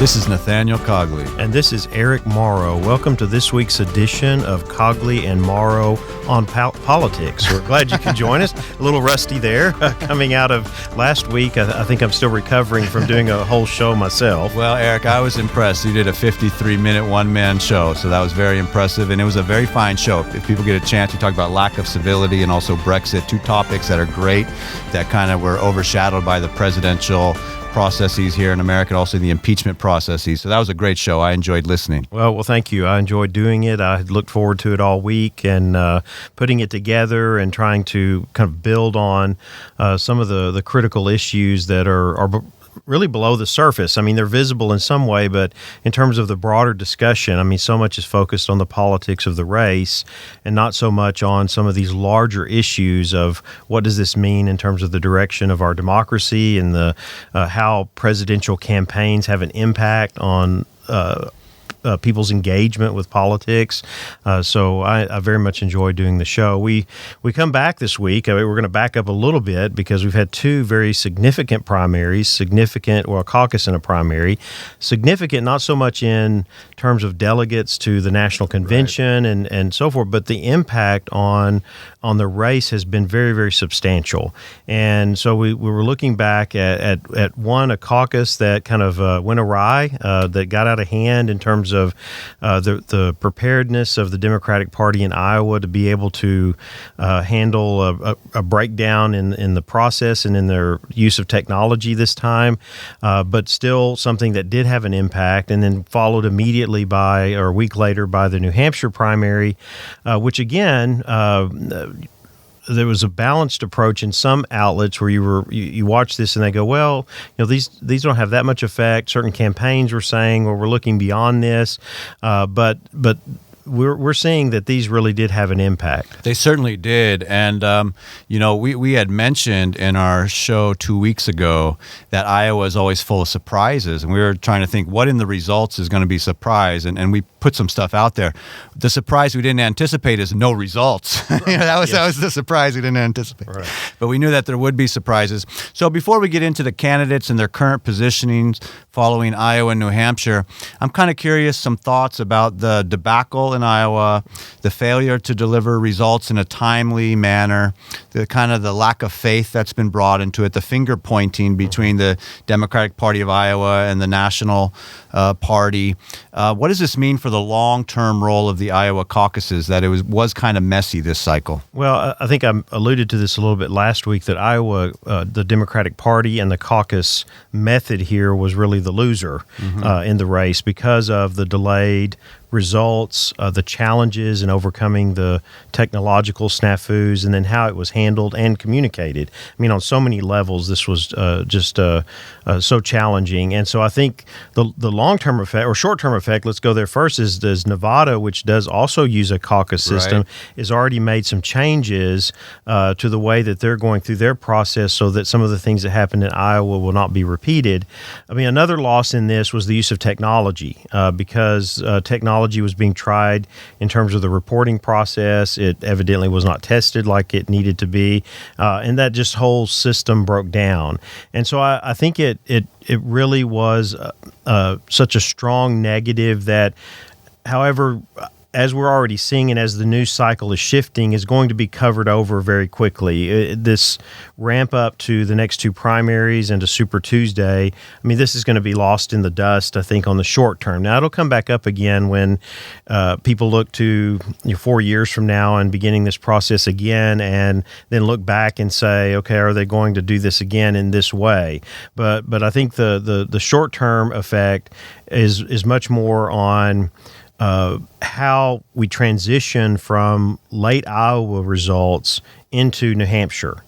This is Nathaniel Cogley. And this is Eric Morrow. Welcome to this week's edition of Cogley and Morrow on Politics. We're glad you can join us. A little rusty there, coming out of last week. I think I'm still recovering from doing a whole show myself. Well, Eric, I was impressed. You did a 53-minute one-man show, so that was very impressive, and it was a very fine show. If people get a chance, you talk about lack of civility and also Brexit, two topics that are great that kind of were overshadowed by the presidential processes here in America, and also the impeachment processes. So that was a great show. I enjoyed listening. Well, thank you. I enjoyed doing it. I looked forward to it all week and putting it together and trying to kind of build on some of the critical issues that are really below the surface. I mean, they're visible in some way, but in terms of the broader discussion, I mean, so much is focused on the politics of the race and not so much on some of these larger issues of what does this mean in terms of the direction of our democracy and the how presidential campaigns have an impact on people's engagement with politics. So I very much enjoy doing the show. We come back this week. We're going to back up a little bit because we've had two very significant primaries, a caucus and a primary. Significant, not so much in terms of delegates to the National Convention and so forth, but the impact on the race has been very, very substantial. And so we were looking back at a caucus that kind of went awry, that got out of hand in terms of the preparedness of the Democratic Party in Iowa to be able to handle a breakdown in the process and in their use of technology this time, but still something that did have an impact, and then followed immediately a week later by the New Hampshire primary, which again, there was a balanced approach in some outlets where you watch this and they go, well, these don't have that much effect. Certain campaigns were saying, well, we're looking beyond this, but we're seeing that these really did have an impact. They certainly did. And, we had mentioned in our show 2 weeks ago that Iowa is always full of surprises. And we were trying to think what in the results is going to be surprise. And we put some stuff out there. The surprise we didn't anticipate is no results. That was the surprise we didn't anticipate. Right. But we knew that there would be surprises. So before we get into the candidates and their current positionings following Iowa and New Hampshire, I'm kind of curious some thoughts about the debacle in Iowa, the failure to deliver results in a timely manner, the lack of faith that's been brought into it, the finger pointing between the Democratic Party of Iowa and the National Party. What does this mean for the long-term role of the Iowa caucuses, that it was kind of messy this cycle? Well, I think I alluded to this a little bit last week, that Iowa, the Democratic Party and the caucus method here was really the loser in the race because of the delayed results, the challenges in overcoming the technological snafus, and then how it was handled and communicated. I mean, on so many levels, this was just so challenging. And so I think the long-term effect, or short-term effect, let's go there first, is Nevada, which does also use a caucus system, has already made some changes to the way that they're going through their process so that some of the things that happened in Iowa will not be repeated. I mean, another loss in this was the use of technology, because technology was being tried in terms of the reporting process. It evidently was not tested like it needed to be, and that just whole system broke down. And so I think it really was such a strong negative that, however, as we're already seeing and as the news cycle is shifting, is going to be covered over very quickly. This ramp up to the next two primaries and to Super Tuesday, I mean, this is going to be lost in the dust, I think, on the short term. Now, it'll come back up again when people look to 4 years from now and beginning this process again, and then look back and say, okay, are they going to do this again in this way? But I think the short term effect is much more on how we transition from late Iowa results into New Hampshire,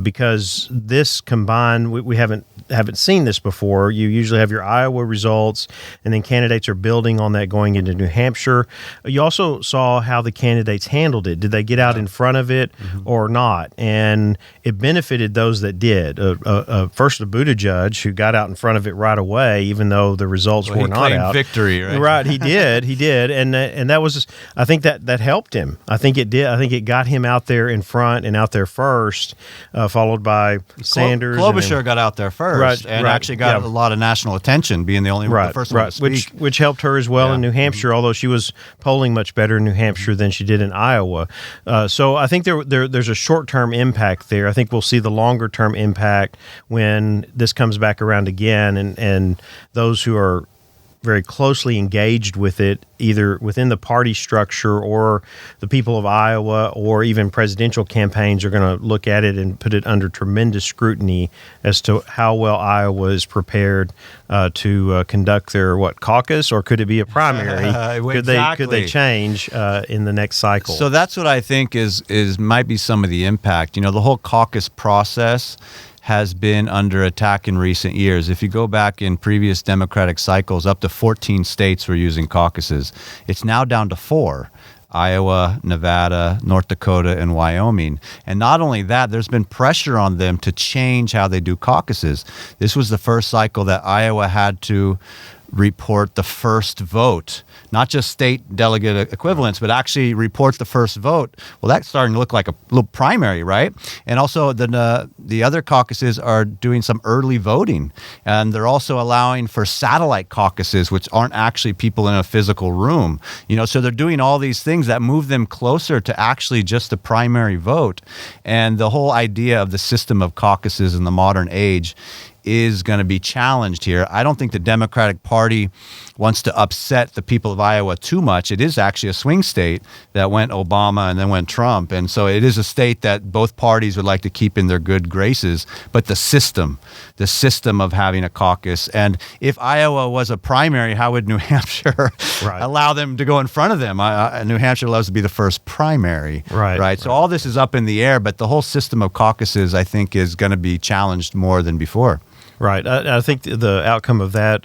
because this combined, we haven't seen this before. You usually have your Iowa results, and then candidates are building on that going into New Hampshire. You also saw how the candidates handled it. Did they get out in front of it or not? And it benefited those that did. First, the Buttigieg, who got out in front of it right away, even though the results were not out. Victory, right? Right, he did, and that was, I think that helped him. I think it did. I think it got him out there in front and out there first. followed by Sanders. Klobuchar got out there first, and actually got a lot of national attention, being the first one to speak. Which helped her as well in New Hampshire, although she was polling much better in New Hampshire than she did in Iowa. So I think there's a short-term impact there. I think we'll see the longer-term impact when this comes back around again, and those who are very closely engaged with it, either within the party structure or the people of Iowa or even presidential campaigns, are going to look at it and put it under tremendous scrutiny as to how well Iowa is prepared to conduct their caucus, or could it be a primary? Could they change in the next cycle? So that's what I think is might be some of the impact. The whole caucus process has been under attack in recent years. If you go back in previous Democratic cycles, up to 14 states were using caucuses. It's now down to 4. Iowa, Nevada, North Dakota, and Wyoming. And not only that, there's been pressure on them to change how they do caucuses. This was the first cycle that Iowa had to report the first vote, not just state delegate equivalents, but actually report the first vote. Well, that's starting to look like a little primary, right? And also the other caucuses are doing some early voting, and they're also allowing for satellite caucuses, which aren't actually people in a physical room. So they're doing all these things that move them closer to actually just a primary vote. And the whole idea of the system of caucuses in the modern age is going to be challenged here. I don't think the Democratic Party wants to upset the people of Iowa too much. It is actually a swing state that went Obama and then went Trump. And so it is a state that both parties would like to keep in their good graces. But the system of having a caucus, and if Iowa was a primary, how would New Hampshire allow them to go in front of them? New Hampshire loves to be the first primary. Right. So all this is up in the air, but the whole system of caucuses, I think, is going to be challenged more than before. Right. I think the outcome of that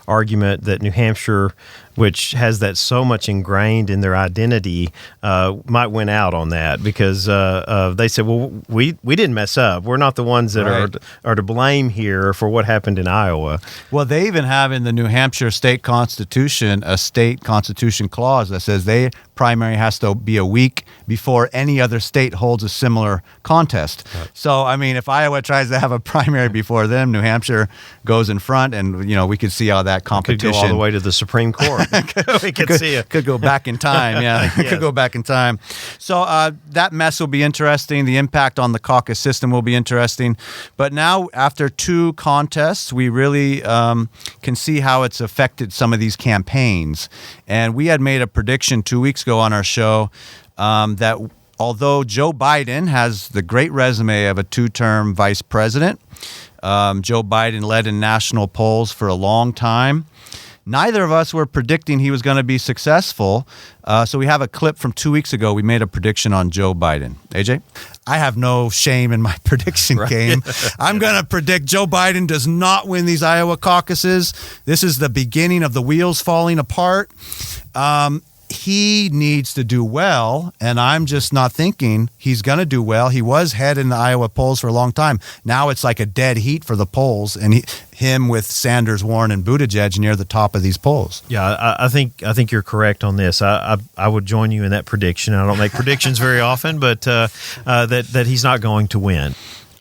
argument that New Hampshire, which has that so much ingrained in their identity, might win out on that, because they said, well, we didn't mess up. We're not the ones that are to blame here for what happened in Iowa. Well, they even have in the New Hampshire state constitution a state constitution clause that says their primary has to be a week before any other state holds a similar contest. Right. So, I mean, if Iowa tries to have a primary before them, New Hampshire goes in front, and we could see how that competition could go all the way to the Supreme Court. We could see it. Could go back in time. Yeah, yes. Could go back in time. So that mess will be interesting. The impact on the caucus system will be interesting. But now, after 2 contests, we really can see how it's affected some of these campaigns. And we had made a prediction 2 weeks ago on our show that although Joe Biden has the great resume of a 2-term vice president, Joe Biden led in national polls for a long time, neither of us were predicting he was going to be successful. So we have a clip from 2 weeks ago. We made a prediction on Joe Biden. AJ? I have no shame in my prediction game. I'm going to predict Joe Biden does not win these Iowa caucuses. This is the beginning of the wheels falling apart. He needs to do well, and I'm just not thinking he's going to do well. He was head in the Iowa polls for a long time. Now it's like a dead heat for the polls, and him with Sanders, Warren, and Buttigieg near the top of these polls. Yeah, I think you're correct on this. I would join you in that prediction. I don't make predictions very often, but that he's not going to win.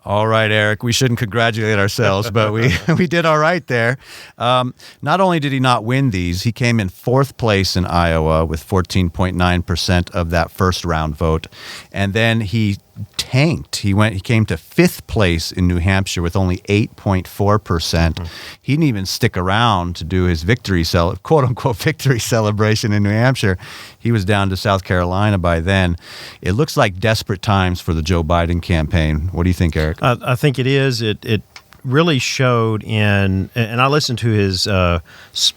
All right, Eric, we shouldn't congratulate ourselves, but we did all right there. Not only did he not win these, he came in 4th place in Iowa with 14.9% of that first round vote. And then he tanked. He came to 5th place in New Hampshire with only 8.4%. Mm-hmm. He didn't even stick around to do his quote unquote victory celebration in New Hampshire. He was down to South Carolina by then. It looks like desperate times for the Joe Biden campaign. What do you think, Eric? I think it is. It really showed and I listened to his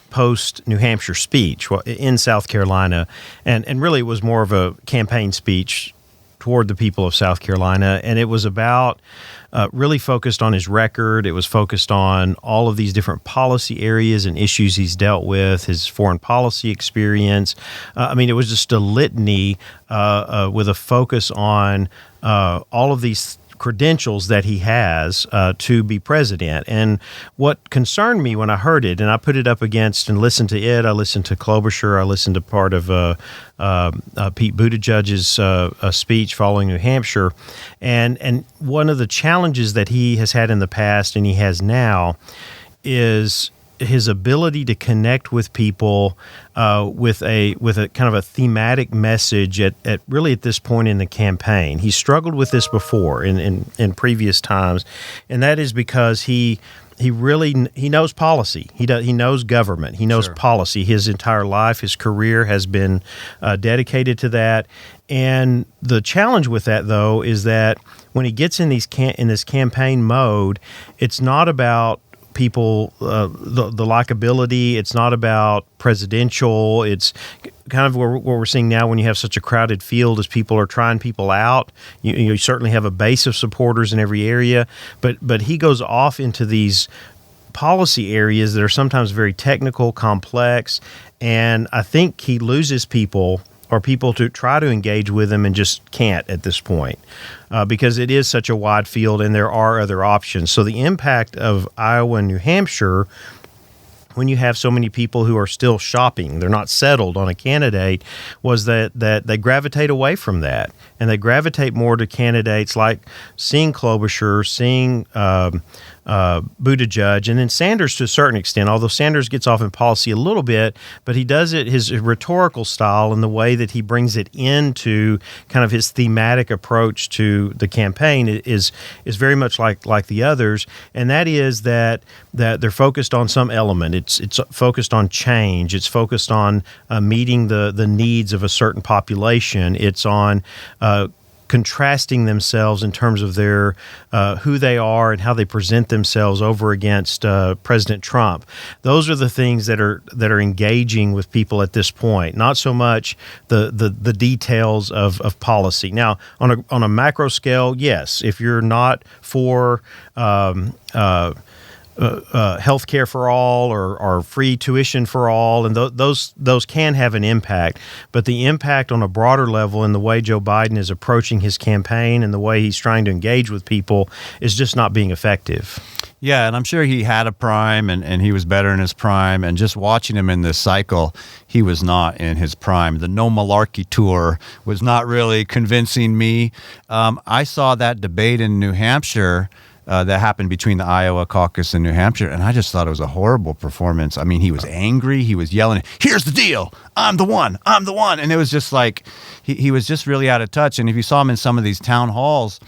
post New Hampshire speech in South Carolina, and really it was more of a campaign speech toward the people of South Carolina, and it was about really focused on his record. It was focused on all of these different policy areas and issues he's dealt with, his foreign policy experience. It was just a litany with a focus on all of these credentials that he has to be president. And what concerned me when I heard it, and I put it up against and listened to it, I listened to Klobuchar, I listened to part of Pete Buttigieg's speech following New Hampshire, and one of the challenges that he has had in the past and he has now is his ability to connect with people with a kind of a thematic message at this point in the campaign. He struggled with this before in previous times, and that is because he knows policy. He knows government. He knows Sure. policy. His entire life, his career has been dedicated to that. And the challenge with that, though, is that when he gets in this campaign mode, it's not about people, the likability. It's not about presidential. It's kind of what we're seeing now when you have such a crowded field as people are trying people out. You certainly have a base of supporters in every area, but he goes off into these policy areas that are sometimes very technical, complex, and I think he loses people or people to try to engage with him and just can't at this point because it is such a wide field and there are other options. So the impact of Iowa and New Hampshire, when you have so many people who are still shopping, they're not settled on a candidate, was that they gravitate away from that. And they gravitate more to candidates like seeing Klobuchar, seeing Buttigieg, and then Sanders to a certain extent, although Sanders gets off in policy a little bit, but he does it, his rhetorical style and the way that he brings it into kind of his thematic approach to the campaign is very much like the others, and that is that they're focused on some element. It's focused on change. It's focused on meeting the needs of a certain population. It's on contrasting themselves in terms of their who they are and how they present themselves over against President Trump. Those are the things that are engaging with people at this point. Not so much the details of policy. Now, on a macro scale, yes, if you're not for health care for all or free tuition for all, and those can have an impact. But the impact on a broader level in the way Joe Biden is approaching his campaign and the way he's trying to engage with people is just not being effective. Yeah, and I'm sure he had a prime, and he was better in his prime. And just watching him in this cycle, he was not in his prime. The No Malarkey Tour was not really convincing me. I saw that debate in New Hampshire that happened between the Iowa caucus and New Hampshire, and I just thought it was a horrible performance. I mean, he was angry. He was yelling, "Here's the deal. I'm the one. I'm the one." And it was just like he was just really out of touch. And if you saw him in some of these town halls,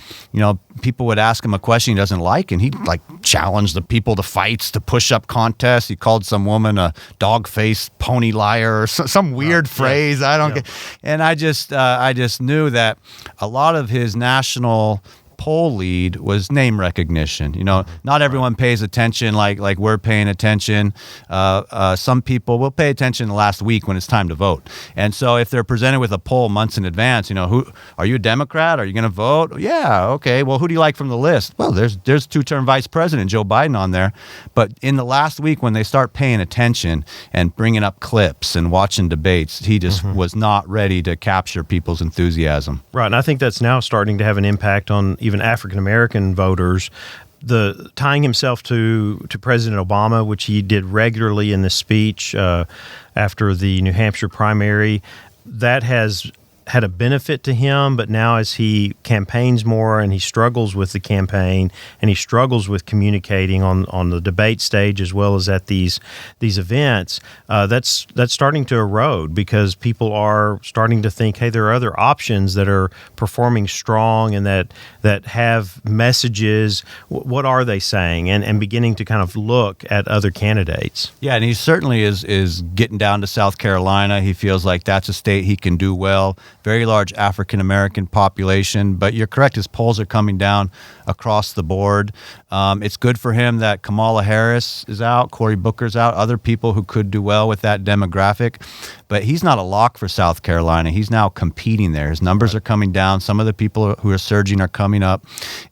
people would ask him a question he doesn't like, and he'd challenge the people to fights, to push-up contests. He called some woman a dog-faced pony liar or some weird phrase. I don't get. And I just knew that a lot of his national poll lead was name recognition. Not everyone pays attention like we're paying attention. Some people will pay attention the last week when it's time to vote. And so if they're presented with a poll months in advance, who are you, a Democrat? Are you going to vote? Yeah, okay. Well, who do you like from the list? Well, there's two-term Vice President Joe Biden on there. But in the last week when they start paying attention and bringing up clips and watching debates, he just was not ready to capture people's enthusiasm. Right, and I think that's now starting to have an impact on even African-American voters. The tying himself to President Obama, which he did regularly in this speech after the New Hampshire primary, that has had a benefit to him, but now as he campaigns more and he struggles with the campaign and he struggles with communicating on the debate stage as well as at these events, that's starting to erode because people are starting to think, hey, there are other options that are performing strong and that have messages. What are they saying? And beginning to kind of look at other candidates. Yeah, and he certainly is getting down to South Carolina. He feels like that's a state he can do well. Very large African-American population, but you're correct, his polls are coming down across the board. It's good for him that Kamala Harris is out, Cory Booker's out, other people who could do well with that demographic. But he's not a lock for South Carolina. He's now competing there. His numbers are coming down. Some of the people who are surging are coming up.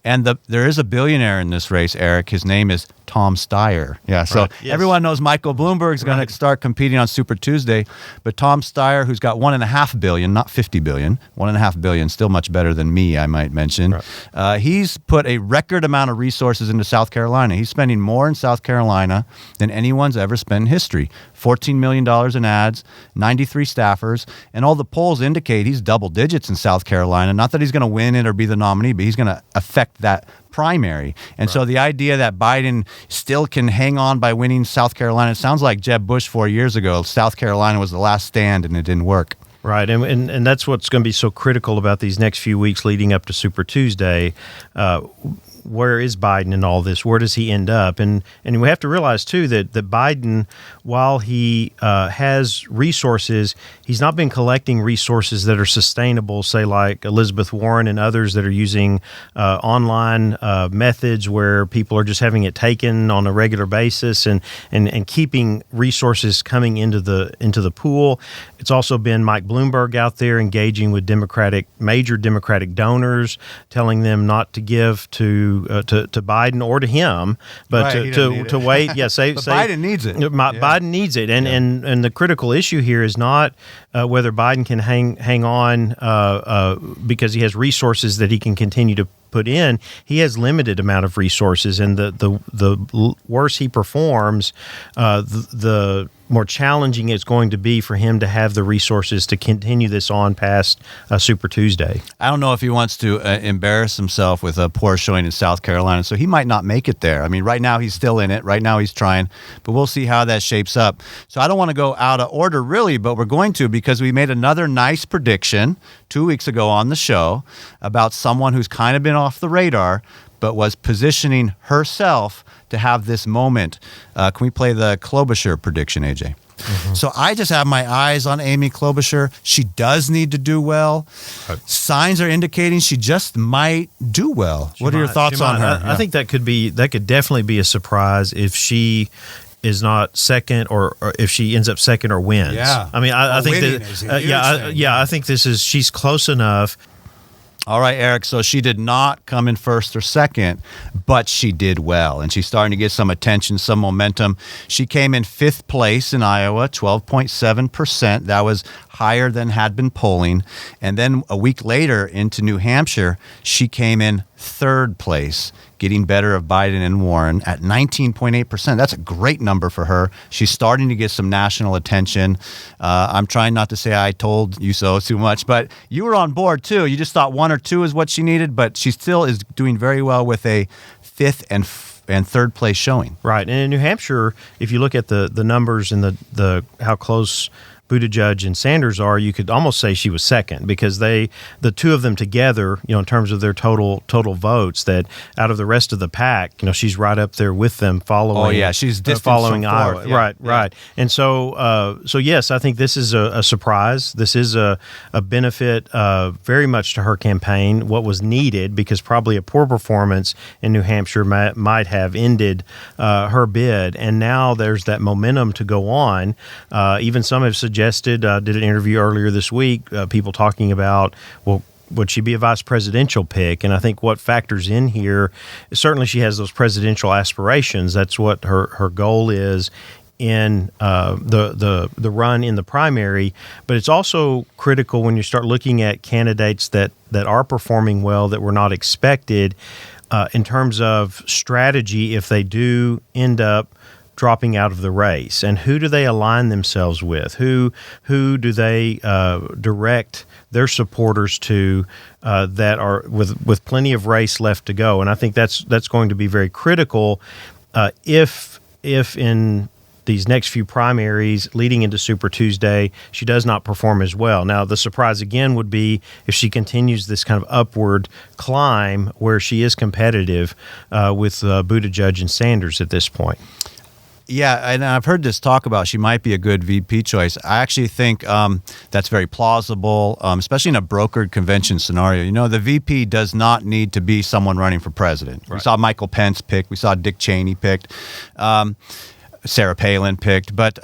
And there is a billionaire in this race, Eric. His name is Tom Steyer. Yeah, so right. Yes. Everyone knows Michael Bloomberg's going to start competing on Super Tuesday. But Tom Steyer, who's got $1.5 billion, not $50 billion, $1.5 billion, still much better than me, I might mention. Right. He's put a record amount of resources into South Carolina. He's spending more in South Carolina than anyone's ever spent in history. $14 million in ads, 93 staffers, and all the polls indicate he's double digits in South Carolina. Not that he's going to win it or be the nominee, but he's going to affect that primary. And so the idea that Biden still can hang on by winning South Carolina, it sounds like Jeb Bush 4 years ago. South Carolina was the last stand and it didn't work. Right, and that's what's going to be so critical about these next few weeks leading up to Super Tuesday. Where is Biden in all this? Where does he end up? And we have to realize, too, that Biden, while he has resources, he's not been collecting resources that are sustainable, say like Elizabeth Warren and others that are using online methods where people are just having it taken on a regular basis and keeping resources coming into the pool. It's also been Mike Bloomberg out there engaging with major Democratic donors, telling them not to give to Biden or to him, but to wait. Yeah, say Biden needs it. Biden needs it, and the critical issue here is not whether Biden can hang on because he has resources that he can continue to put in. He has limited amount of resources, and the worse he performs, the more challenging it's going to be for him to have the resources to continue this on past Super Tuesday. I don't know if he wants to embarrass himself with a poor showing in South Carolina, so he might not make it there. I mean, right now he's still in it. Right now he's trying, but we'll see how that shapes up. So I don't want to go out of order, really, but we're going to because we made another nice prediction 2 weeks ago on the show about someone who's kind of been off the radar, but was positioning herself to have this moment. Can we play the Klobuchar prediction, AJ? Mm-hmm. So I just have my eyes on Amy Klobuchar. She does need to do well. Signs are indicating she just might do well. What are your thoughts on her? I think that could definitely be a surprise if she is not second or if she ends up second or wins. Yeah. I mean, I think that I think she's close enough. All right, Eric, so she did not come in first or second, but she did well, and she's starting to get some attention, some momentum. She came in fifth place in Iowa, 12.7%. That was higher than had been polling. And then a week later into New Hampshire, she came in third place, getting better of Biden and Warren at 19.8%. That's a great number for her. She's starting to get some national attention. I'm trying not to say I told you so too much, but you were on board too. You just thought 1 or 2 is what she needed, but she still is doing very well with a fifth and third place showing. Right. And in New Hampshire, if you look at the numbers and the how close Buttigieg and Sanders are, you could almost say she was second because the two of them together, in terms of their total votes, that out of the rest of the pack, she's right up there with them following. Oh yeah, she's following from Iowa. fourth. Yeah. Right. And so yes, I think this is a surprise. This is a benefit very much to her campaign. What was needed, because probably a poor performance in New Hampshire might have ended her bid, and now there's that momentum to go on. Even some have suggested, did an interview earlier this week, people talking about, well, would she be a vice presidential pick? And I think what factors in here, certainly she has those presidential aspirations. That's what her goal is in the run in the primary. But it's also critical when you start looking at candidates that are performing well, that were not expected, in terms of strategy if they do end up dropping out of the race, and who do they align themselves with? Who do they direct their supporters to that are with plenty of race left to go? And I think that's going to be very critical if in these next few primaries leading into Super Tuesday, she does not perform as well. Now, the surprise again would be if she continues this kind of upward climb where she is competitive with Buttigieg and Sanders at this point. Yeah, and I've heard this talk about she might be a good VP choice. I actually think that's very plausible, especially in a brokered convention scenario. You know, the VP does not need to be someone running for president. Right. We saw Michael Pence picked. We saw Dick Cheney picked. Sarah Palin picked. But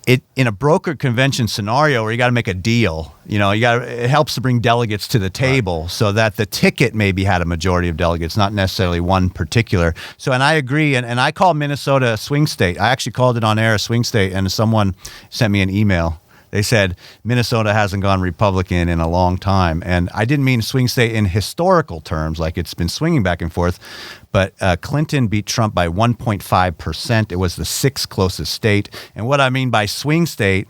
in a brokered convention scenario where you got to make a deal, you know, it helps to bring delegates to the table so that the ticket maybe had a majority of delegates, not necessarily one particular. So, and I agree, and I call Minnesota a swing state. I actually called it on air a swing state, and someone sent me an email. They said Minnesota hasn't gone Republican in a long time. And I didn't mean swing state in historical terms, like it's been swinging back and forth. But Clinton beat Trump by 1.5%. It was the sixth closest state. And what I mean by swing state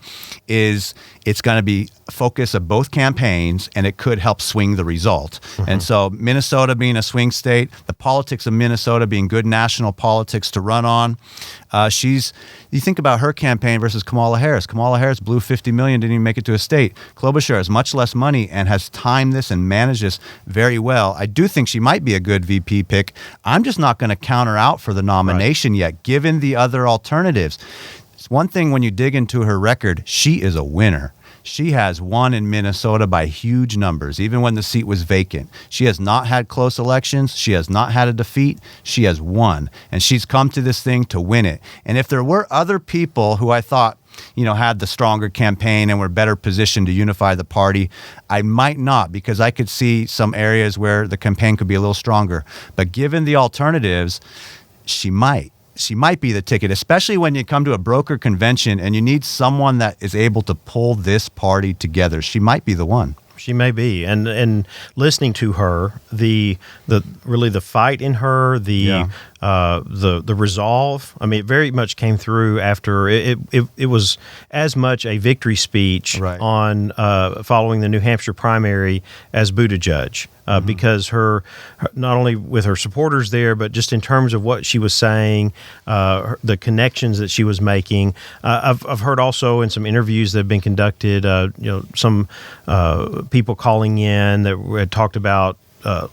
is it's going to be focus of both campaigns, and it could help swing the result. Mm-hmm. And so Minnesota being a swing state, the politics of Minnesota being good national politics to run on. You think about her campaign versus Kamala Harris. Kamala Harris blew $50 million, didn't even make it to a state. Klobuchar has much less money and has timed this and managed this very well. I do think she might be a good VP pick. I'm just not going to count her out for the nomination yet, given the other alternatives. It's one thing when you dig into her record, she is a winner. She has won in Minnesota by huge numbers, even when the seat was vacant. She has not had close elections. She has not had a defeat. She has won, and she's come to this thing to win it. And if there were other people who I thought, you know, had the stronger campaign and were better positioned to unify the party, I might not, because I could see some areas where the campaign could be a little stronger. But given the alternatives, she might be the ticket, especially when you come to a broker convention and you need someone that is able to pull this party together. She might be the one. She may be, and listening to her, the fight in her, the resolve. I mean, it very much came through after it was as much a victory speech on following the New Hampshire primary as Buttigieg. Because her, not only with her supporters there, but just in terms of what she was saying, the connections that she was making. I've heard also in some interviews that have been conducted, some people calling in that had talked about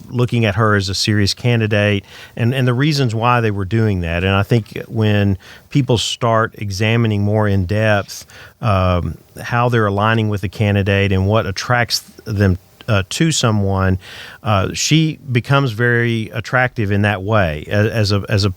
looking at her as a serious candidate and the reasons why they were doing that. And I think when people start examining more in depth how they're aligning with the candidate and what attracts them to someone, she becomes very attractive in that way as a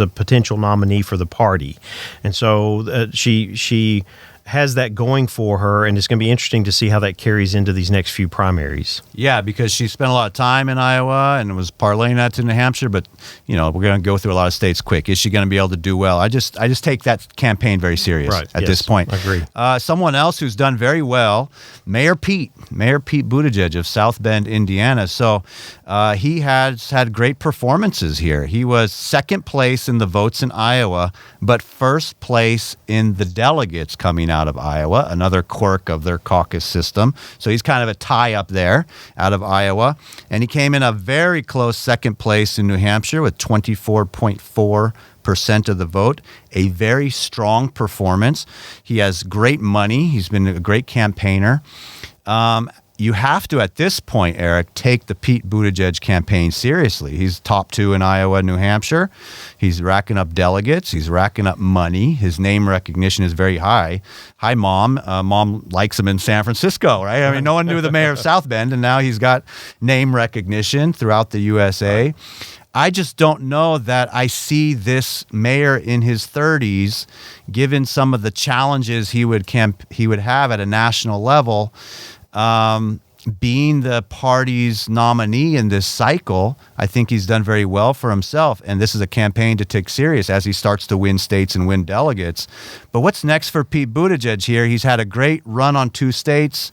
potential nominee for the party, and so she has that going for her, and it's going to be interesting to see how that carries into these next few primaries. Yeah, because she spent a lot of time in Iowa and was parlaying that to New Hampshire, but we're going to go through a lot of states quick. Is she going to be able to do well? I just take that campaign very serious at this point. I agree. Someone else who's done very well, Mayor Pete Buttigieg of South Bend, Indiana. So he has had great performances here. He was second place in the votes in Iowa, but first place in the delegates coming out of Iowa, another quirk of their caucus system. So he's kind of a tie up there out of Iowa. And he came in a very close second place in New Hampshire with 24.4% of the vote, a very strong performance. He has great money. He's been a great campaigner. You have to, at this point, Eric, take the Pete Buttigieg campaign seriously. He's top two in Iowa and New Hampshire. He's racking up delegates. He's racking up money. His name recognition is very high. Hi, Mom. Mom likes him in San Francisco, right? I mean, no one knew the mayor of South Bend, and now he's got name recognition throughout the USA. I just don't know that I see this mayor in his 30s, given some of the challenges he would have at a national level, being the party's nominee in this cycle. I think he's done very well for himself, and this is a campaign to take serious as he starts to win states and win delegates. But what's next for Pete Buttigieg here? He's had a great run on 2 states.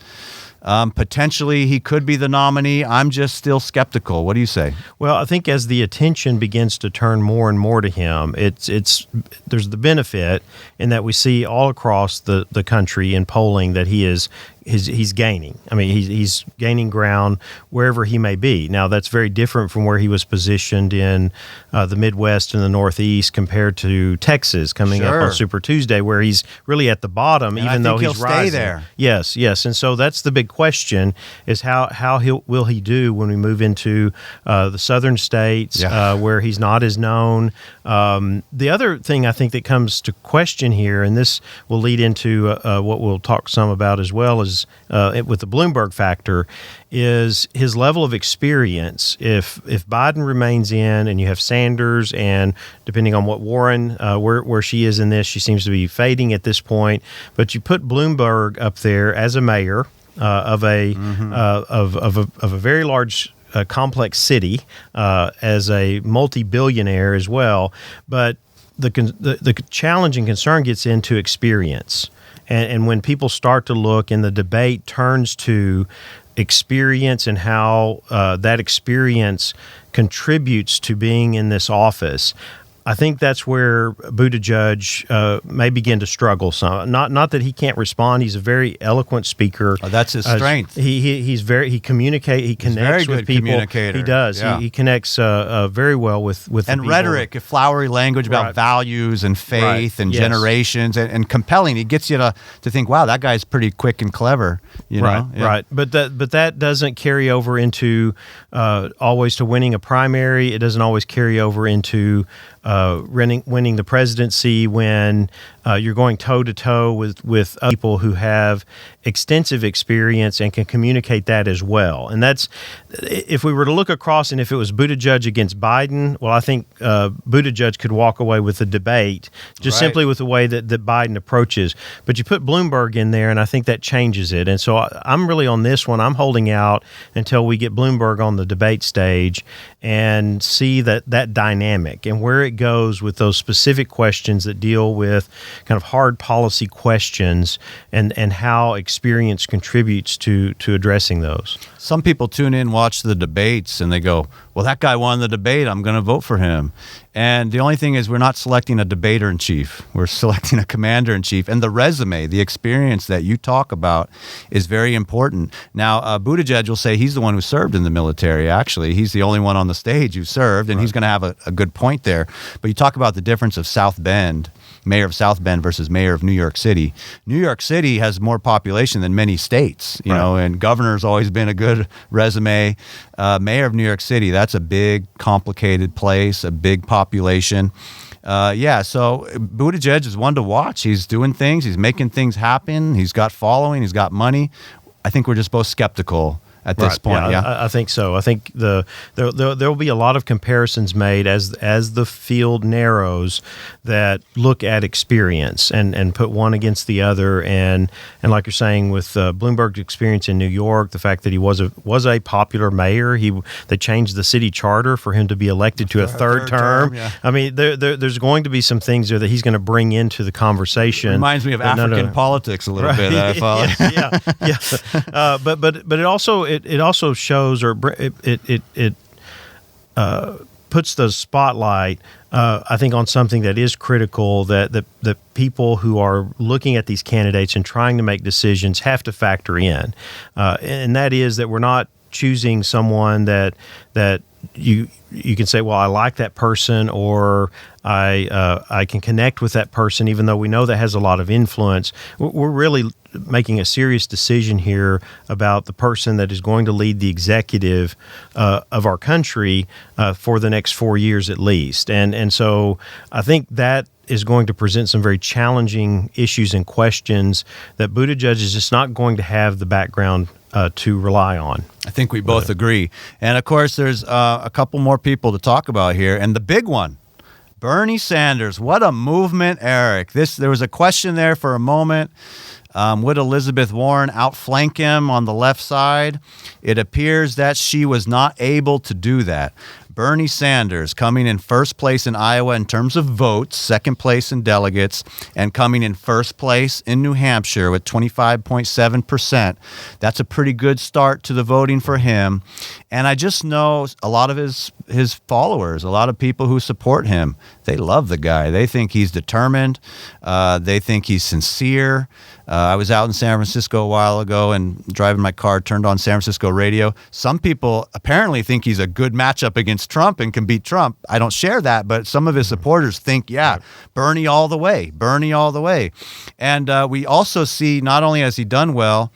Potentially, he could be the nominee. I'm just still skeptical. What do you say? Well, I think as the attention begins to turn more and more to him, there's the benefit in that we see all across the country in polling that he is he's gaining. I mean, he's gaining ground wherever he may be. Now, that's very different from where he was positioned in the Midwest and the Northeast compared to Texas coming up on Super Tuesday, where he's really at the bottom, and even though he's he'll rising. Stay there. Yes. And so that's the big question: is how will he do when we move into the southern states where he's not as known. The other thing I think that comes to question here, and this will lead into what we'll talk some about as well, is with the Bloomberg factor, is his level of experience. If Biden remains in, and you have Sanders, and depending on what Warren, where she is in this, she seems to be fading at this point. But you put Bloomberg up there as a mayor of a very large, complex city, as a multi-billionaire as well. But the challenge and concern gets into experience. And when people start to look and the debate turns to experience and how that experience contributes to being in this office, I think that's where Buttigieg may begin to struggle some. Not that he can't respond; he's a very eloquent speaker. Oh, that's his strength. He connects very with good people. Communicator. He does. Yeah. He connects very well with and the rhetoric, people. flowery language about values and faith and generations, and compelling. He gets you to think, wow, that guy's pretty quick and clever. You know? Right. But that doesn't carry over into always to winning a primary. It doesn't always carry over into winning the presidency when you're going toe-to-toe with people who have extensive experience and can communicate that as well. And that's, if we were to look across, and if it was Buttigieg against Biden, well, I think Buttigieg could walk away with the debate just simply with the way that Biden approaches. But you put Bloomberg in there, and I think that changes it. And so I'm really on this one. I'm holding out until we get Bloomberg on the debate stage and see that dynamic and where it goes with those specific questions that deal with kind of hard policy questions and how experience contributes to addressing those. Some people tune in, watch the debates, and they go, well, that guy won the debate, I'm going to vote for him. And the only thing is, we're not selecting a debater-in-chief. We're selecting a commander-in-chief. And the resume, the experience that you talk about is very important. Now, Buttigieg will say he's the one who served in the military, actually. He's the only one on the stage who served, and he's going to have a good point there. But you talk about the difference of South Bend, mayor of South Bend versus mayor of New York City. New York City has more population than many states, you know, and governor's always been a good resume. Mayor of New York City, that's a big, complicated place, a big population. So Buttigieg is one to watch. He's doing things. He's making things happen. He's got following. He's got money. I think we're just both skeptical at this point. I think so. I think there will be a lot of comparisons made as the field narrows that look at experience and put one against the other. And like you're saying, with Bloomberg's experience in New York, the fact that he was a popular mayor, they changed the city charter for him to be elected to a third term. I mean, there's going to be some things there that he's going to bring into the conversation. Reminds me of African politics a little bit. I follow. But it also shows, or it puts the spotlight, I think, on something that is critical that people who are looking at these candidates and trying to make decisions have to factor in, and that is that we're not choosing someone that you can say, well, I like that person, or I can connect with that person, even though we know that has a lot of influence. We're really making a serious decision here about the person that is going to lead the executive of our country for the next 4 years at least. And so I think that is going to present some very challenging issues and questions that Buttigieg is just not going to have the background to rely on. I think we both agree. And of course, there's a couple more people to talk about here. And the big one, Bernie Sanders. What a movement, Eric. There was a question there for a moment. Would Elizabeth Warren outflank him on the left side? It appears that she was not able to do that. Bernie Sanders coming in first place in Iowa in terms of votes, second place in delegates, and coming in first place in New Hampshire with 25.7%. That's a pretty good start to the voting for him. And I just know a lot of his followers, a lot of people who support him, they love the guy. They think he's determined. They think he's sincere. I was out in San Francisco a while ago and driving my car, turned on San Francisco radio. Some people apparently think he's a good matchup against Trump and can beat Trump. I don't share that, but some of his supporters think, Bernie all the way, Bernie all the way. And we also see not only has he done well,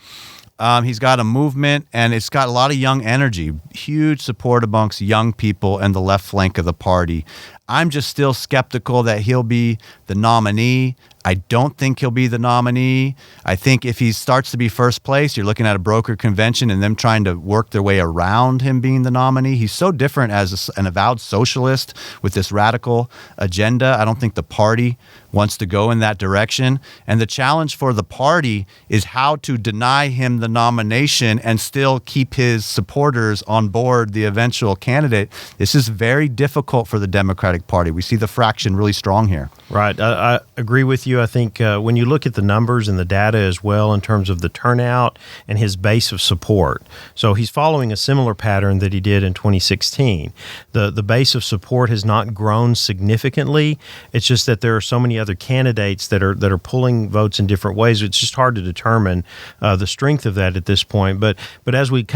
he's got a movement, and it's got a lot of young energy, huge support amongst young people and the left flank of the party. I'm just still skeptical that he'll be the nominee. I don't think he'll be the nominee. I think if he starts to be first place, you're looking at a brokered convention and them trying to work their way around him being the nominee. He's so different as an avowed socialist with this radical agenda. I don't think the party wants to go in that direction. And the challenge for the party is how to deny him the nomination and still keep his supporters on board the eventual candidate. This is very difficult for the Democratic Party. We see the fraction really strong here. Right. I agree with you. I think when you look at the numbers and the data as well in terms of the turnout and his base of support, so he's following a similar pattern that he did in 2016. The base of support has not grown significantly. It's just that there are so many other candidates that are pulling votes in different ways. It's just hard to determine the strength of that at this point. But as we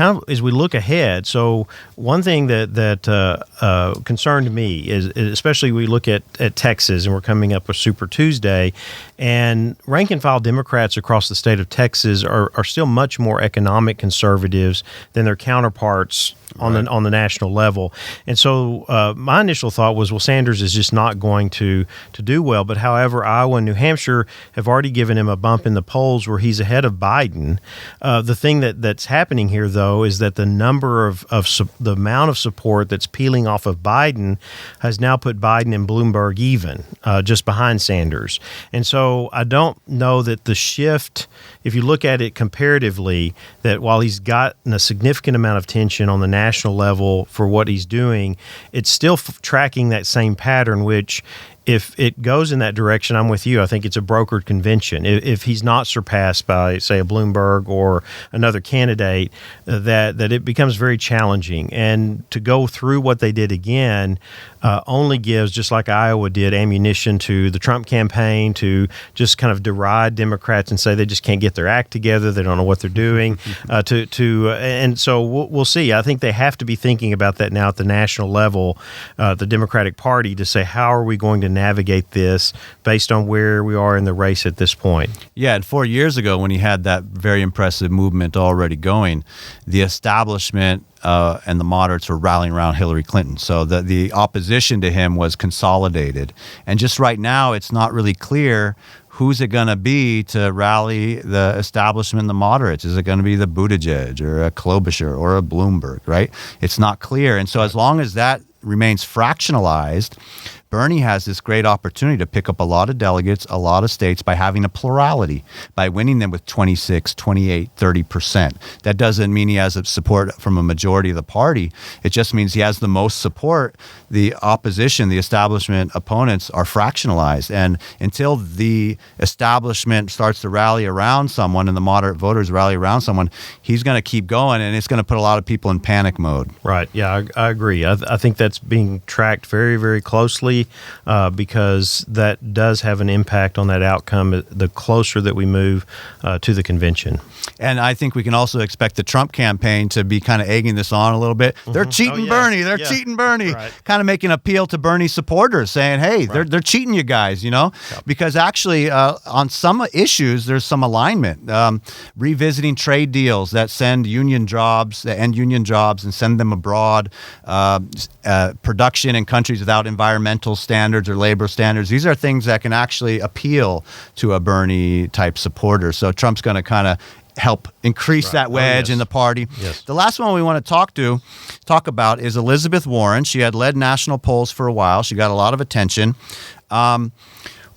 look ahead, so one thing that concerned me is especially we look at Texas, and we're coming up with Super Tuesday, and rank and file Democrats across the state of Texas are still much more economic conservatives than their counterparts on the national level. And so my initial thought was, well, Sanders is just not going to do well. But however, Iowa and New Hampshire have already given him a bump in the polls where he's ahead of Biden. The thing that's happening here, though, is that the number of the amount of support that's peeling off of Biden has now put Biden and Bloomberg even, just behind Sanders. And so I don't know that the shift, if you look at it comparatively, that while he's gotten a significant amount of attention on the national level for what he's doing, it's still tracking that same pattern, which if it goes in that direction, I'm with you. I think it's a brokered convention. If he's not surpassed by, say, a Bloomberg or another candidate, that it becomes very challenging. And to go through what they did again only gives, just like Iowa did, ammunition to the Trump campaign to just kind of deride Democrats and say they just can't get their act together. They don't know what they're doing. And so we'll see. I think they have to be thinking about that now at the national level, the Democratic Party, to say, how are we going to navigate this based on where we are in the race at this point. Yeah, and 4 years ago when he had that very impressive movement already going, the establishment and the moderates were rallying around Hillary Clinton. So the opposition to him was consolidated. And just right now, it's not really clear who's it going to be to rally the establishment and the moderates. Is it going to be the Buttigieg or a Klobuchar or a Bloomberg, right? It's not clear. And so as long as that remains fractionalized, Bernie has this great opportunity to pick up a lot of delegates, a lot of states by having a plurality, by winning them with 26, 28, 30%. That doesn't mean he has support from a majority of the party. It just means he has the most support. The opposition, the establishment opponents are fractionalized. And until the establishment starts to rally around someone and the moderate voters rally around someone, he's going to keep going, and it's going to put a lot of people in panic mode. Right. Yeah, I agree. I think that's being tracked very, very closely. Because that does have an impact on that outcome the closer that we move to the convention. And I think we can also expect the Trump campaign to be kind of egging this on a little bit. Mm-hmm. They're cheating Bernie. They're cheating Bernie. Right. Kind of making an appeal to Bernie supporters, saying, hey, they're cheating you guys, Yep. Because actually on some issues, there's some alignment. Revisiting trade deals that send union jobs, that end union jobs and send them abroad. Production in countries without environmental standards or labor standards. These are things that can actually appeal to a Bernie-type supporter. So Trump's going to kind of help increase that wedge in the party. Yes. The last one we want to talk about is Elizabeth Warren. She had led national polls for a while. She got a lot of attention.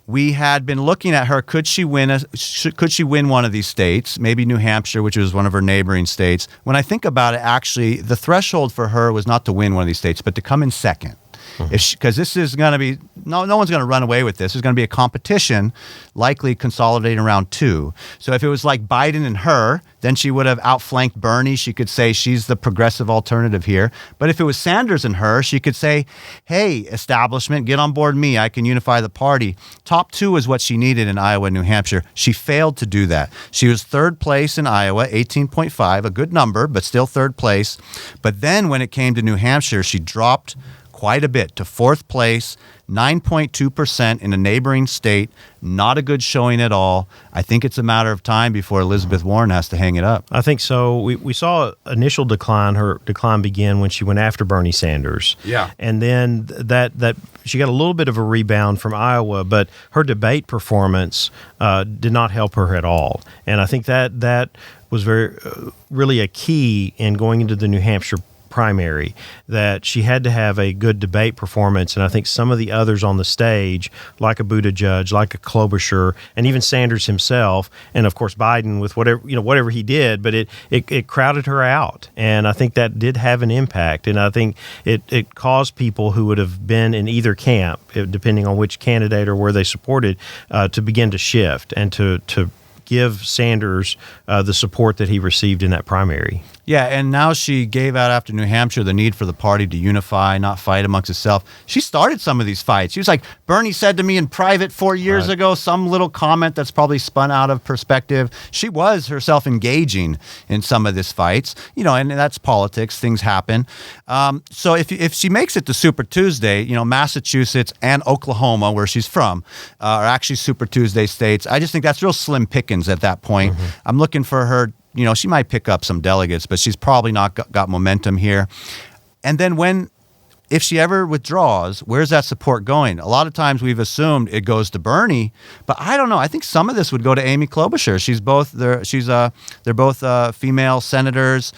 We had been looking at her. Could she win one of these states? Maybe New Hampshire, which was one of her neighboring states. When I think about it, actually, the threshold for her was not to win one of these states, but to come in second. Because this is going to be no one's going to run away with this. There's going to be a competition, likely consolidating around 2. So if it was like Biden and her, then she would have outflanked Bernie. She could say she's the progressive alternative here. But if it was Sanders and her, she could say, hey, establishment, get on board me. I can unify the party. Top 2 is what she needed in Iowa and New Hampshire. She failed to do that. She was third place in Iowa, 18.5, a good number, but still third place. But then when it came to New Hampshire, she dropped quite a bit to fourth place, 9.2% in a neighboring state. Not a good showing at all. I think it's a matter of time before Elizabeth Warren has to hang it up. I think so. We saw initial decline. Her decline began when she went after Bernie Sanders. Yeah. And then that she got a little bit of a rebound from Iowa, but her debate performance did not help her at all. And I think that was really a key in going into the New Hampshire primary, that she had to have a good debate performance. And I think some of the others on the stage, like a Buttigieg, like a Klobuchar, and even Sanders himself, and of course Biden with whatever he did, but it crowded her out. And I think that did have an impact. And I think it caused people who would have been in either camp, depending on which candidate or where they supported, to begin to shift and to give Sanders the support that he received in that primary. Yeah, and now she gave out after New Hampshire the need for the party to unify, not fight amongst itself. She started some of these fights. She was like, Bernie said to me in private 4 years ago, some little comment that's probably spun out of perspective. She was herself engaging in some of these fights, and that's politics. Things happen. So if she makes it to Super Tuesday, Massachusetts and Oklahoma, where she's from, are actually Super Tuesday states. I just think that's real slim pickings at that point. Mm-hmm. I'm looking for her. She might pick up some delegates, but she's probably not got momentum here. And then if she ever withdraws, where's that support going? A lot of times we've assumed it goes to Bernie, but I don't know. I think some of this would go to Amy Klobuchar. They're both female senators.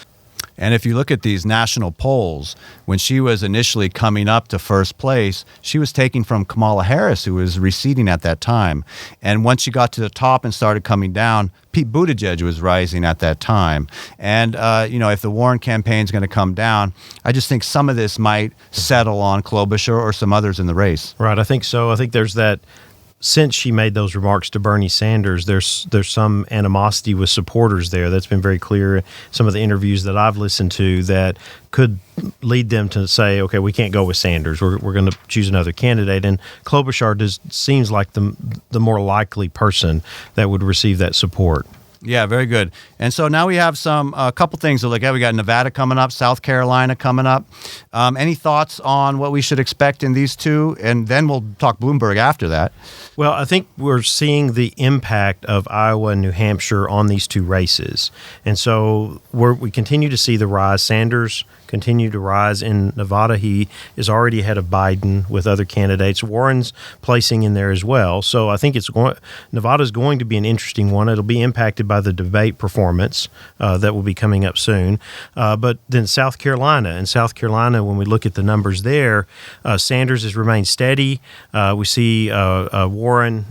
And if you look at these national polls, when she was initially coming up to first place, she was taking from Kamala Harris, who was receding at that time. And once she got to the top and started coming down, Pete Buttigieg was rising at that time. And, if the Warren campaign is going to come down, I just think some of this might settle on Klobuchar or some others in the race. Right, I think so. I think there's that. Since she made those remarks to Bernie Sanders, there's some animosity with supporters there. That's been very clear in some of the interviews that I've listened to, that could lead them to say, okay, we can't go with Sanders. We're going to choose another candidate. And Klobuchar seems like the more likely person that would receive that support. Yeah, very good. And so now we have a couple things to look at. We got Nevada coming up, South Carolina coming up. Any thoughts on what we should expect in these two? And then we'll talk Bloomberg after that. Well, I think we're seeing the impact of Iowa and New Hampshire on these two races. And so we continue to see the rise. Sanders continue to rise in Nevada. He is already ahead of Biden with other candidates. Warren's placing in there as well. So I think Nevada's going to be an interesting one. It'll be impacted by the debate performance that will be coming up soon. But then South Carolina, when we look at the numbers there, Sanders has remained steady. We see Warren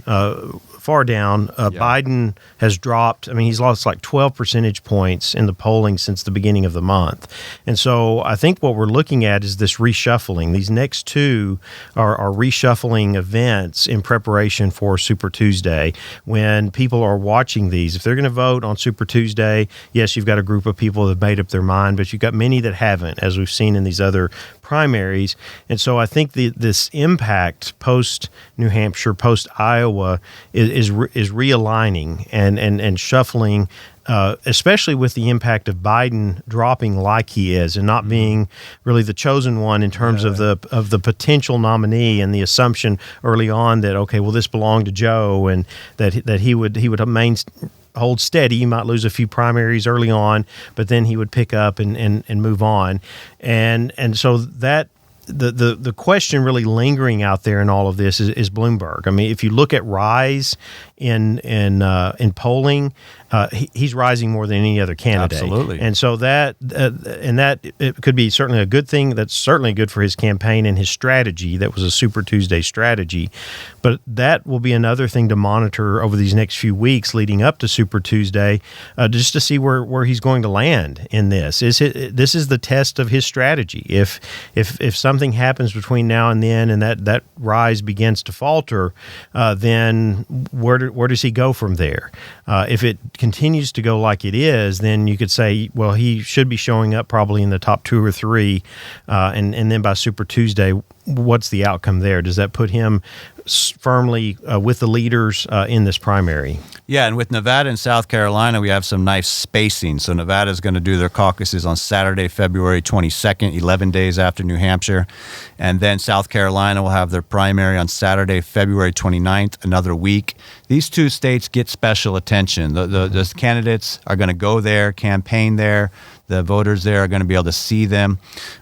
far down. Biden has dropped. I mean, he's lost like 12 percentage points in the polling since the beginning of the month. And so I think what we're looking at is this reshuffling. These next two are reshuffling events in preparation for Super Tuesday. When people are watching these, if they're going to vote on Super Tuesday, yes, you've got a group of people that have made up their mind, but you've got many that haven't, as we've seen in these other primaries. And so I think this impact post-New Hampshire, post-Iowa is realigning and shuffling, especially with the impact of Biden dropping like he is and not being really the chosen one in terms of the potential nominee, and the assumption early on that, okay, well, this belonged to Joe, and that he would hold steady. He might lose a few primaries early on, but then he would pick up and move on. And so that the question really lingering out there in all of this is Bloomberg. I mean, if you look at rise in polling, he's rising more than any other candidate. Absolutely. And so that it could be certainly a good thing. That's certainly good for his campaign and his strategy. That was a Super Tuesday strategy. But that will be another thing to monitor over these next few weeks leading up to Super Tuesday, just to see where he's going to land in this. This is the test of his strategy. If something happens between now and then, and that rise begins to falter, then where does he go from there? If it continues to go like it is, then you could say, well, he should be showing up probably in the top 2 or 3, and then by Super Tuesday, what's the outcome there? Does that put him firmly with the leaders in this primary? Yeah, and with Nevada and South Carolina, we have some nice spacing. So Nevada is going to do their caucuses on Saturday, February 22nd, 11 days after New Hampshire. And then South Carolina will have their primary on Saturday, February 29th, another week. These 2 states get special attention. The candidates are going to go there, campaign there. The voters there are going to be able to see them.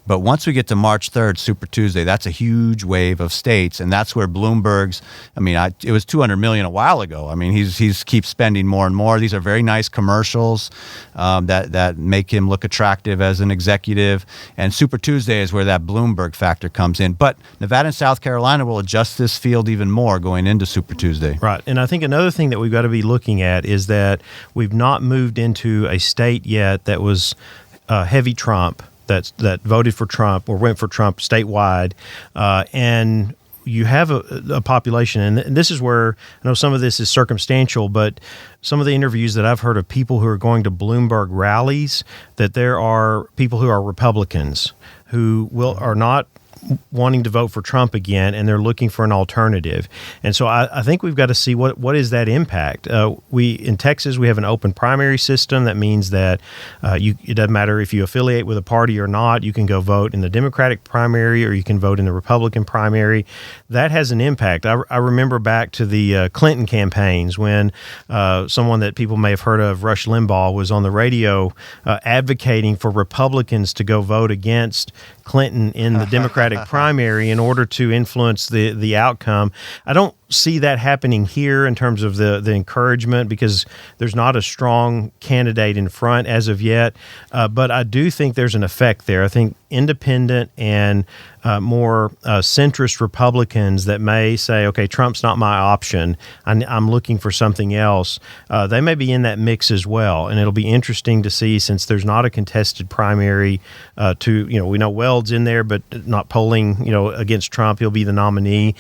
But once we get to March 3rd, Super Tuesday, that's a huge wave of states. And that's where Bloomberg's, it was $200 million a while ago. He's keeps spending more and more. These are very nice commercials that make him look attractive as an executive. And Super Tuesday is where that Bloomberg factor comes in. But Nevada and South Carolina will adjust this field even more going into Super Tuesday. Right. And I think another thing that we've got to be looking at is that we've not moved into a state yet that was heavy Trump, that voted for Trump or went for Trump statewide, and you have a population, and this is where I know some of this is circumstantial, but some of the interviews that I've heard of people who are going to Bloomberg rallies, that there are people who are Republicans who are not wanting to vote for Trump again, and they're looking for an alternative. And so I think we've got to see what is that impact. In Texas, we have an open primary system. That means that it doesn't matter if you affiliate with a party or not. You can go vote in the Democratic primary, or you can vote in the Republican primary. That has an impact. I remember back to the Clinton campaigns when someone that people may have heard of, Rush Limbaugh, was on the radio advocating for Republicans to go vote against Clinton in the Democratic primary in order to influence the outcome. I don't see that happening here in terms of the encouragement, because there's not a strong candidate in front as of yet. But I do think there's an effect there. I think independent and more centrist Republicans that may say, okay, Trump's not my option, I'm looking for something else, they may be in that mix as well. And it'll be interesting to see, since there's not a contested primary we know Weld's in there, but not polling, against Trump, he'll be the nominee,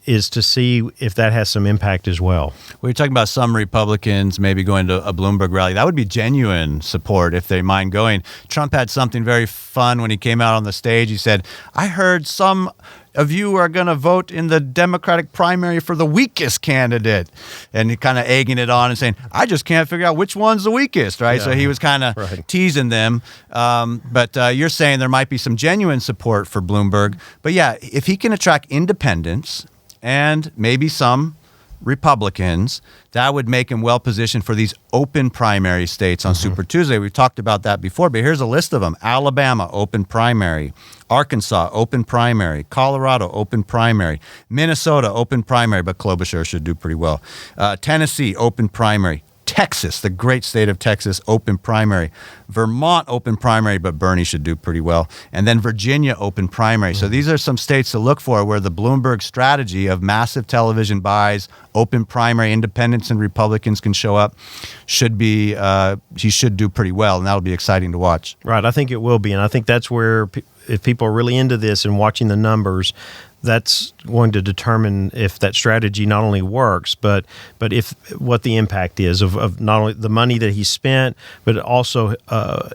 is to see if that has some impact as well. We're talking about some Republicans maybe going to a Bloomberg rally. That would be genuine support if they mind going. Trump had something very fun when he came out on the stage. He said, I heard some of you are going to vote in the Democratic primary for the weakest candidate. And he kind of egging it on and saying, I just can't figure out which one's the weakest, right? Yeah. So he was kind of teasing them. But you're saying there might be some genuine support for Bloomberg. But yeah, if he can attract independents and maybe some Republicans, that would make him well positioned for these open primary states on Super Tuesday. We've talked about that before, but here's a list of them. Alabama, open primary. Arkansas, open primary. Colorado, open primary. Minnesota, open primary, but Klobuchar should do pretty well. Tennessee, open primary. Texas, the great state of Texas, open primary. Vermont, open primary, but Bernie should do pretty well. And then Virginia, open primary. So these are some states to look for where the Bloomberg strategy of massive television buys, open primary, independents and Republicans can show up, he should do pretty well, and that'll be exciting to watch. Right, I think it will be, and I think that's where if people are really into this and watching the numbers, that's going to determine if that strategy not only works, but if what the impact is of not only the money that he spent, but also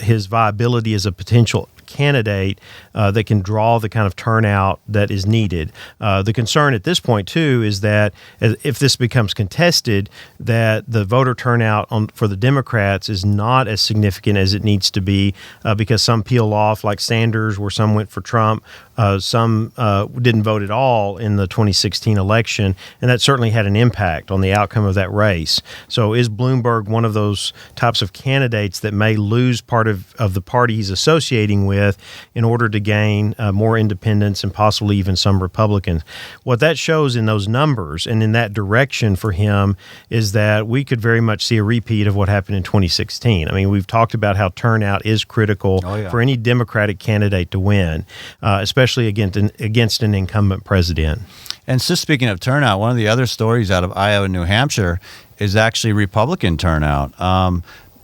his viability as a potential candidate that can draw the kind of turnout that is needed. The concern at this point, too, is that if this becomes contested, that the voter turnout for the Democrats is not as significant as it needs to be because some peel off, like Sanders, where some went for Trump, Some didn't vote at all in the 2016 election, and that certainly had an impact on the outcome of that race. So is Bloomberg one of those types of candidates that may lose part of the party he's associating with in order to gain more independents and possibly even some Republicans? What that shows in those numbers and in that direction for him is that we could very much see a repeat of what happened in 2016. I mean, we've talked about how turnout is critical for any Democratic candidate to win, especially against an incumbent president. And just speaking of turnout, one of the other stories out of Iowa and New Hampshire is actually Republican turnout.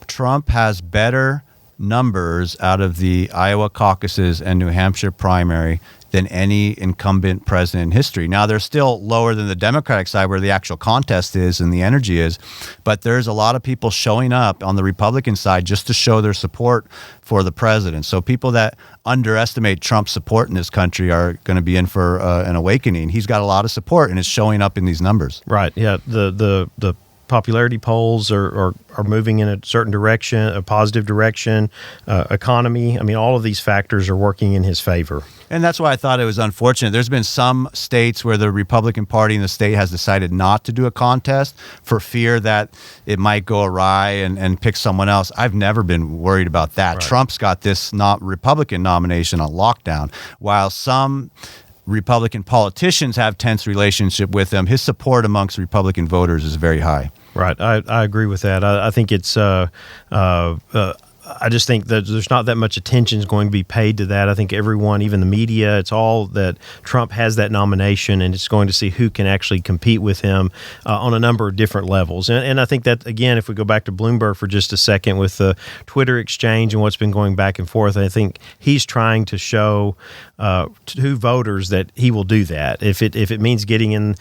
Trump has better numbers out of the Iowa caucuses and New Hampshire primary than any incumbent president in history. Now, they're still lower than the Democratic side where the actual contest is and the energy is, but there's a lot of people showing up on the Republican side just to show their support for the president. So people that underestimate Trump's support in this country are going to be in for an awakening. He's got a lot of support, and it's showing up in these numbers. Right, yeah. The popularity polls are moving in a certain direction, a positive direction, economy. I mean, all of these factors are working in his favor. And that's why I thought it was unfortunate. There's been some states where the Republican Party in the state has decided not to do a contest for fear that it might go awry and pick someone else. I've never been worried about that. Right. Trump's got this Republican nomination on lockdown, while some Republican politicians have tense relationship with him. His support amongst Republican voters is very high. Right. I agree with that. I think it's I just think that there's not that much attention is going to be paid to that. I think everyone, even the media, it's all that Trump has that nomination, and it's going to see who can actually compete with him on a number of different levels. And I think that, again, if we go back to Bloomberg for just a second with the Twitter exchange and what's been going back and forth, I think he's trying to show to voters that he will do that. If it means getting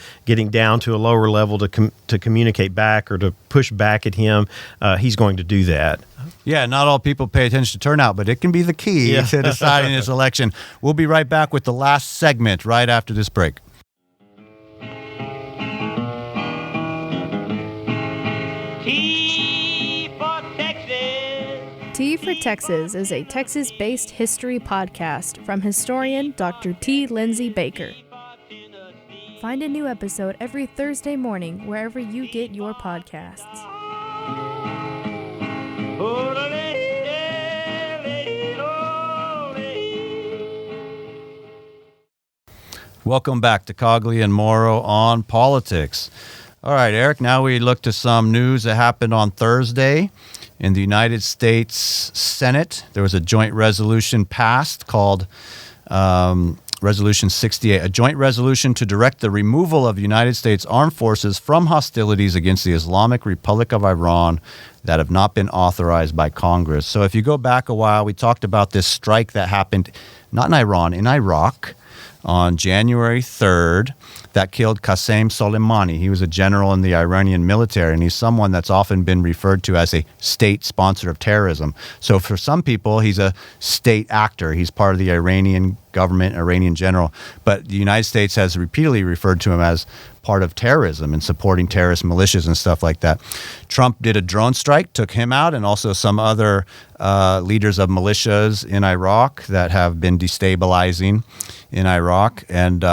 down to a lower level to communicate back or to push back at him, he's going to do that. Yeah, not all people pay attention to turnout, but it can be the key to deciding this election. We'll be right back with the last segment right after this break. T for Texas. T for Texas is a Texas-based history podcast from historian Dr. T. Lindsay Baker. Find a new episode every Thursday morning wherever you get your podcasts. Welcome back to Cogley and Morrow on Politics. All right, Eric, now we look to some news that happened on Thursday in the United States Senate. There was a joint resolution passed called Resolution 68, a joint resolution to direct the removal of United States armed forces from hostilities against the Islamic Republic of Iran that have not been authorized by Congress. So if you go back a while, we talked about this strike that happened, not in Iran, in Iraq, on January 3rd, that killed Qasem Soleimani. He was a general in the Iranian military, and he's someone that's often been referred to as a state sponsor of terrorism. So for some people, he's a state actor. He's part of the Iranian government, Iranian general. But the United States has repeatedly referred to him as part of terrorism and supporting terrorist militias and stuff like that. Trump did a drone strike, took him out, and also some other leaders of militias in Iraq that have been destabilizing in Iraq. And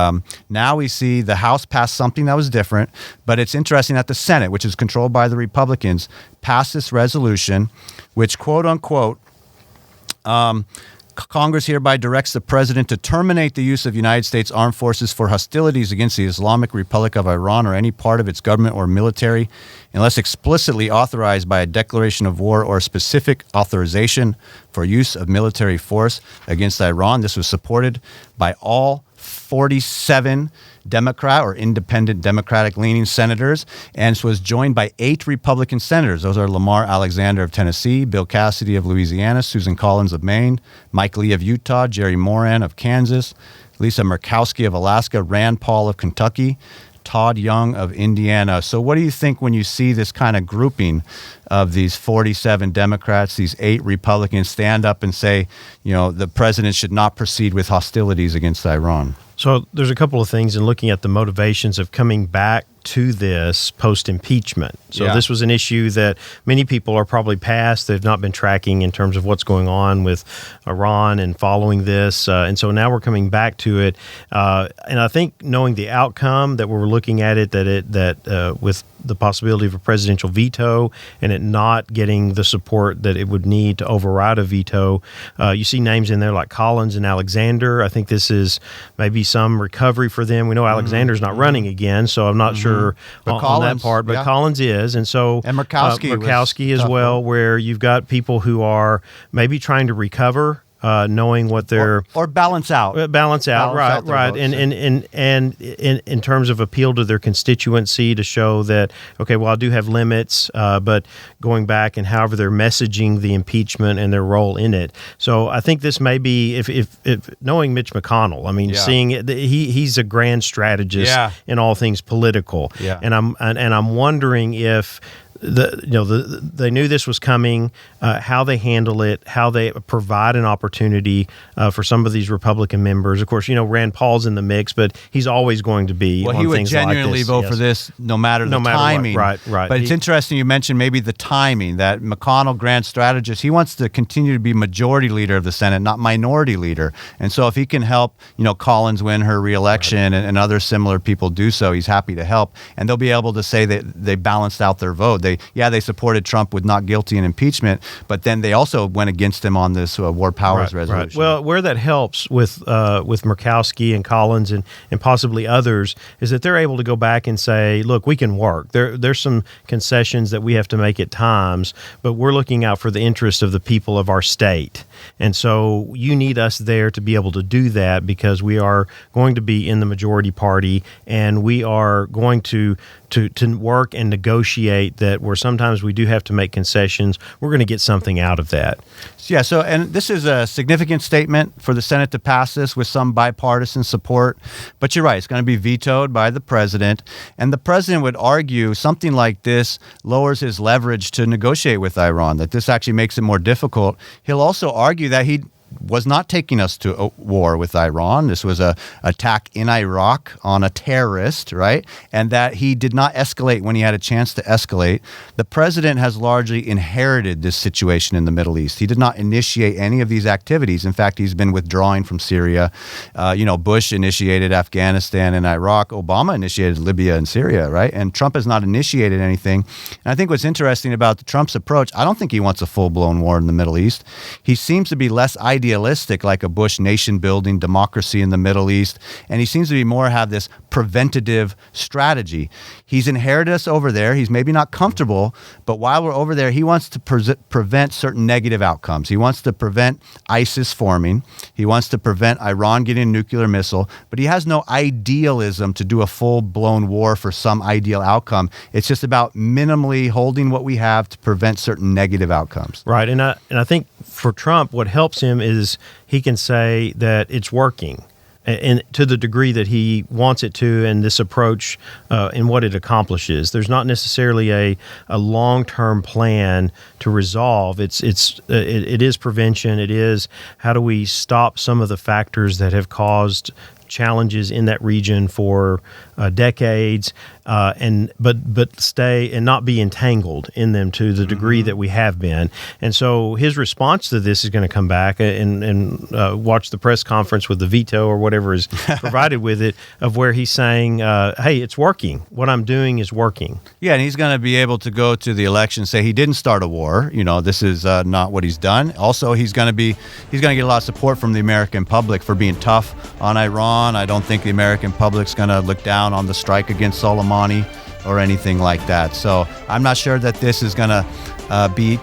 now we see the House pass something that was different, but it's interesting that the Senate, which is controlled by the Republicans, passed this resolution, which, quote unquote, Congress hereby directs the president to terminate the use of United States armed forces for hostilities against the Islamic Republic of Iran or any part of its government or military, unless explicitly authorized by a declaration of war or specific authorization for use of military force against Iran. This was supported by all 47 Democrat or independent Democratic-leaning senators, and was joined by 8 Republican senators. Those are Lamar Alexander of Tennessee, Bill Cassidy of Louisiana, Susan Collins of Maine, Mike Lee of Utah, Jerry Moran of Kansas, Lisa Murkowski of Alaska, Rand Paul of Kentucky, Todd Young of Indiana. So what do you think when you see this kind of grouping of these 47 Democrats, these 8 Republicans stand up and say, you know, the president should not proceed with hostilities against Iran? So there's a couple of things in looking at the motivations of coming back to this post-impeachment. So Yeah. this was an issue that many people are probably past. They've not been tracking in terms of what's going on with Iran and following this. And so now we're coming back to it. And I think knowing the outcome, that we're looking at it, with the possibility of a presidential veto and it not getting the support that it would need to override a veto. You see names in there like Collins and Alexander. I think this is maybe some recovery for them. We know Alexander's not running again, so I'm not sure on that part. But Collins is. And so And Murkowski as well, where you've got people who are maybe trying to recover, knowing what they're or balance out, right. Votes, And in terms of appeal to their constituency to show that, okay, well, I do have limits, but going back and however they're messaging the impeachment and their role in it. So I think this may be, if knowing Mitch McConnell, I mean, seeing it, he's a grand strategist in all things political, and I'm wondering if they knew this was coming, how they handle it, how they provide an opportunity for some of these Republican members. Of course, Rand Paul's in the mix, but he's always going to be on things like this. Well, he would genuinely vote for this no matter the timing. What. Right. But it's interesting you mentioned maybe the timing, that McConnell, grand strategist, he wants to continue to be majority leader of the Senate, not minority leader. And so if he can help, Collins win her reelection and other similar people do so, he's happy to help. And they'll be able to say that they balanced out their vote. They supported Trump with not guilty in impeachment, but then they also went against him on this war powers resolution. Right. Well, where that helps with Murkowski and Collins and possibly others is that they're able to go back and say, look, we can work. There's some concessions that we have to make at times, but we're looking out for the interest of the people of our state. And so you need us there to be able to do that, because we are going to be in the majority party and we are going to work and negotiate that, where sometimes we do have to make concessions. We're going to get something out of that. Yeah, and this is a significant statement for the Senate to pass this with some bipartisan support. But you're right, it's going to be vetoed by the president. And the president would argue something like this lowers his leverage to negotiate with Iran, that this actually makes it more difficult. He'll also argue that he was not taking us to a war with Iran. This was an attack in Iraq on a terrorist, right? And that he did not escalate when he had a chance to escalate. The president has largely inherited this situation in the Middle East. He did not initiate any of these activities. In fact, he's been withdrawing from Syria. Bush initiated Afghanistan and Iraq. Obama initiated Libya and Syria, right? And Trump has not initiated anything. And I think what's interesting about Trump's approach, I don't think he wants a full-blown war in the Middle East. He seems to be less idealistic, like a Bush nation-building democracy in the Middle East, and he seems to be more have this preventative strategy. He's inherited us over there. He's maybe not comfortable, but while we're over there, he wants to prevent certain negative outcomes. He wants to prevent ISIS forming. He wants to prevent Iran getting a nuclear missile, but he has no idealism to do a full-blown war for some ideal outcome. It's just about minimally holding what we have to prevent certain negative outcomes. Right, and I think for Trump, what helps him is he can say that it's working, and to the degree that he wants it to, and this approach and what it accomplishes. There's not necessarily a long-term plan to resolve. It is prevention. It is how do we stop some of the factors that have caused challenges in that region for decades, but stay and not be entangled in them to the degree that we have been. And so his response to this is going to come back and watch the press conference with the veto or whatever is provided with it, of where he's saying, hey, it's working. What I'm doing is working. Yeah, and he's going to be able to go to the election and say he didn't start a war. This is not what he's done. Also, he's going to get a lot of support from the American public for being tough on Iran. I don't think the American public's going to look down on the strike against Soleimani or anything like that. So I'm not sure that this is going to be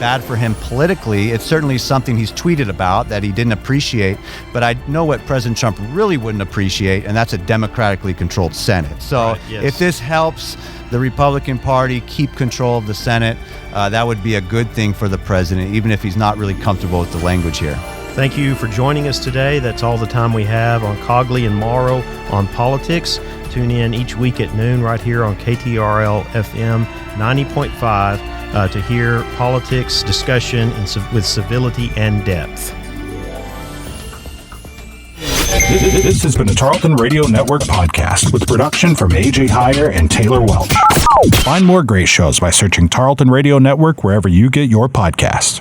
bad for him politically. It's certainly something he's tweeted about that he didn't appreciate, but I know what President Trump really wouldn't appreciate, and that's a democratically controlled Senate. So if this helps the Republican Party keep control of the Senate, that would be a good thing for the president, even if he's not really comfortable with the language here. Thank you for joining us today. That's all the time we have on Cogley and Morrow on Politics. Tune in each week at noon right here on KTRL FM 90.5 to hear politics discussion with civility and depth. This has been a Tarleton Radio Network podcast with production from AJ Heyer and Taylor Welch. Find more great shows by searching Tarleton Radio Network wherever you get your podcasts.